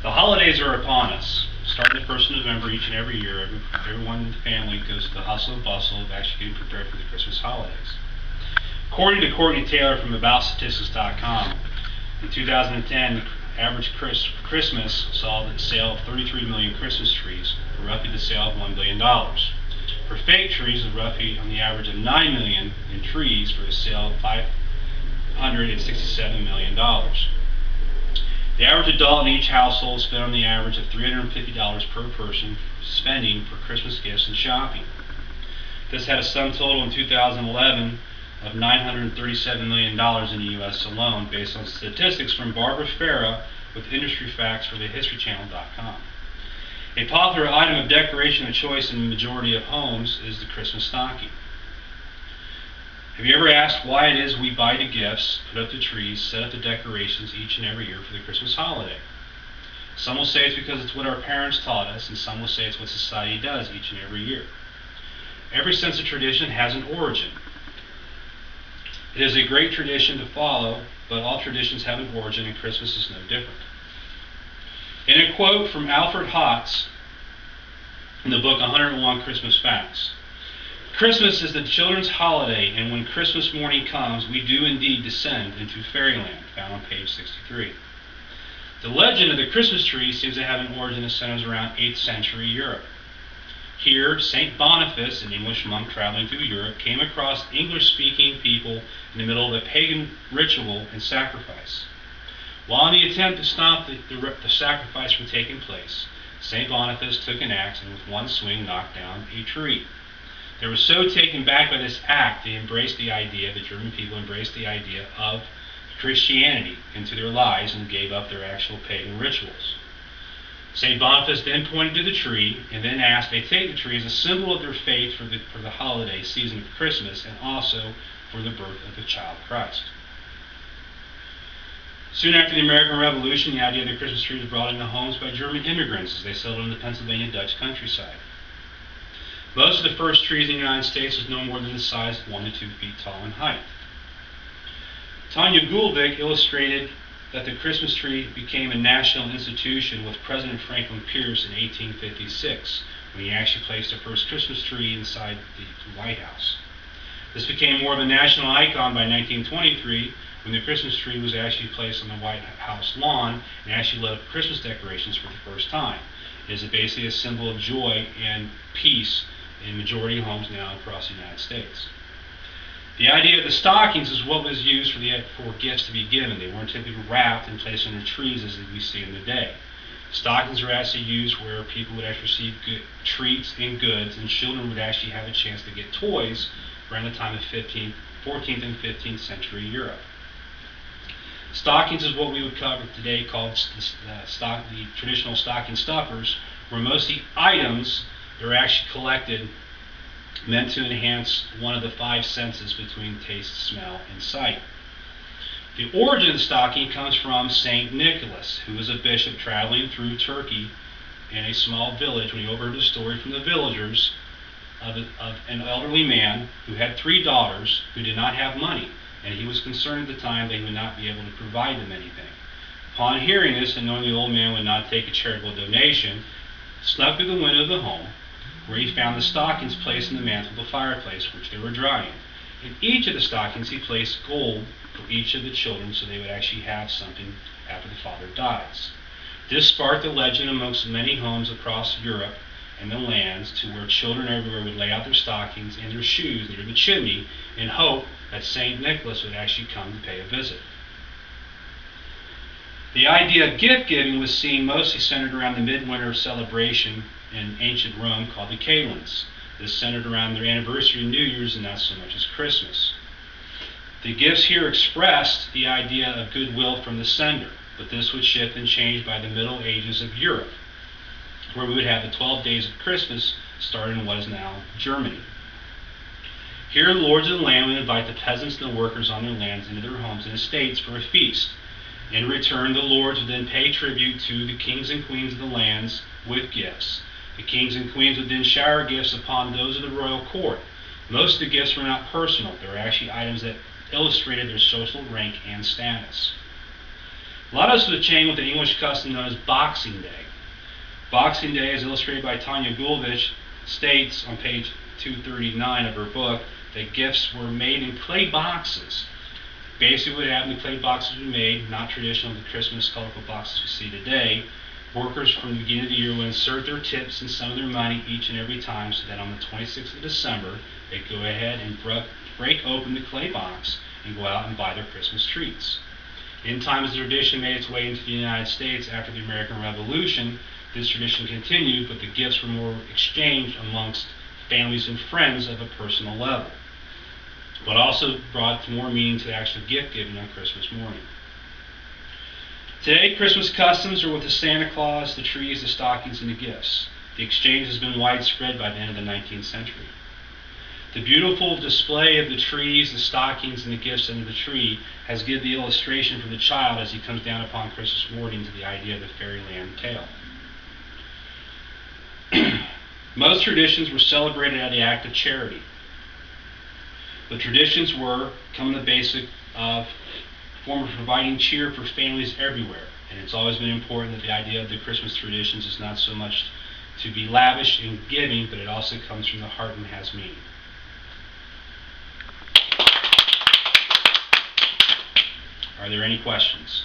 The holidays are upon us. Starting the 1st of November each and every year, everyone in the family goes to the hustle and bustle of actually getting prepared for the Christmas holidays. According to Courtney Taylor from AboutStatistics.com, in 2010, the average Christmas saw the sale of 33 million Christmas trees for roughly the sale of $1 billion. For fake trees, it was roughly on the average of 9 million in trees for a sale of $567 million. The average adult in each household spent on the average of $350 per person spending for Christmas gifts and shopping. This had a sum total in 2011 of $937 million in the U.S. alone, based on statistics from Barbara Farah with industry facts for thehistorychannel.com. A popular item of decoration of choice in the majority of homes is the Christmas stocking. Have you ever asked why it is we buy the gifts, put up the trees, set up the decorations each and every year for the Christmas holiday? Some will say it's because it's what our parents taught us, and some will say it's what society does each and every year. Every sense of tradition has an origin. It is a great tradition to follow, but all traditions have an origin, and Christmas is no different. In a quote from Alfred Hotz in the book 101 Christmas Facts, "Christmas is the children's holiday, and when Christmas morning comes, we do indeed descend into fairyland," found on page 63. The legend of the Christmas tree seems to have an origin that centers around 8th century Europe. Here, St. Boniface, an English monk traveling through Europe, came across English-speaking people in the middle of a pagan ritual and sacrifice. While in the attempt to stop the sacrifice from taking place, St. Boniface took an axe and with one swing knocked down a tree. They were so taken back by this act, the German people embraced the idea of Christianity into their lives and gave up their actual pagan rituals. St. Boniface then pointed to the tree and then asked they take the tree as a symbol of their faith for the holiday season of Christmas and also for the birth of the child Christ. Soon after the American Revolution, the idea of the Christmas tree was brought into homes by German immigrants as they settled in the Pennsylvania Dutch countryside. Most of the first trees in the United States was no more than the size of 1 to 2 feet tall in height. Tanya Gouldick illustrated that the Christmas tree became a national institution with President Franklin Pierce in 1856, when he actually placed the first Christmas tree inside the White House. This became more of a national icon by 1923, when the Christmas tree was actually placed on the White House lawn and actually lit up Christmas decorations for the first time. It is basically a symbol of joy and peace in majority of homes now across the United States. The idea of the stockings is what was used for gifts to be given. They weren't typically wrapped and placed under trees as we see in the day. Stockings were actually used where people would actually receive treats and goods, and children would actually have a chance to get toys around the time of 14th and 15th century Europe. Stockings is what we would cover today called the traditional stocking stuffers, where most of the items that are actually collected meant to enhance one of the 5 senses between taste, smell, and sight. The origin of the stocking comes from St. Nicholas, who was a bishop traveling through Turkey in a small village when he overheard a story from the villagers of an elderly man who had 3 daughters who did not have money, and he was concerned at the time they would not be able to provide them anything. Upon hearing this and knowing the old man would not take a charitable donation, snuck through the window of the home, where he found the stockings placed in the mantle of the fireplace, which they were drying. In each of the stockings he placed gold for each of the children so they would actually have something after the father dies. This sparked a legend amongst many homes across Europe and the lands to where children everywhere would lay out their stockings and their shoes near the chimney in hope that St. Nicholas would actually come to pay a visit. The idea of gift giving was seen mostly centered around the midwinter celebration in ancient Rome called the Kalends. This centered around their anniversary and New Year's and not so much as Christmas. The gifts here expressed the idea of goodwill from the sender, but this would shift and change by the Middle Ages of Europe, where we would have the 12 days of Christmas starting in what is now Germany. Here, the lords of the land would invite the peasants and the workers on their lands into their homes and estates for a feast. In return, the lords would then pay tribute to the kings and queens of the lands with gifts. The kings and queens would then shower gifts upon those of the royal court. Most of the gifts were not personal. They were actually items that illustrated their social rank and status. A lot of us would have chained with an English custom known as Boxing Day. Boxing Day, as illustrated by Tanya Gulbich, states on page 239 of her book that gifts were made in clay boxes. Basically what happened, the clay boxes were made, not traditional, the Christmas colorful boxes we see today. Workers from the beginning of the year would insert their tips and some of their money each and every time, so that on the 26th of December, they'd go ahead and break open the clay box and go out and buy their Christmas treats. In time, as the tradition made its way into the United States after the American Revolution, this tradition continued, but the gifts were more exchanged amongst families and friends of a personal level, but also brought more meaning to the actual gift giving on Christmas morning. Today, Christmas customs are with the Santa Claus, the trees, the stockings, and the gifts. The exchange has been widespread by the end of the 19th century. The beautiful display of the trees, the stockings, and the gifts under the tree has given the illustration for the child as he comes down upon Christmas morning to the idea of the fairyland tale. Most traditions were celebrated as the act of charity. The traditions come in the basic form of providing cheer for families everywhere. And it's always been important that the idea of the Christmas traditions is not so much to be lavish in giving, but it also comes from the heart and has meaning. Are there any questions?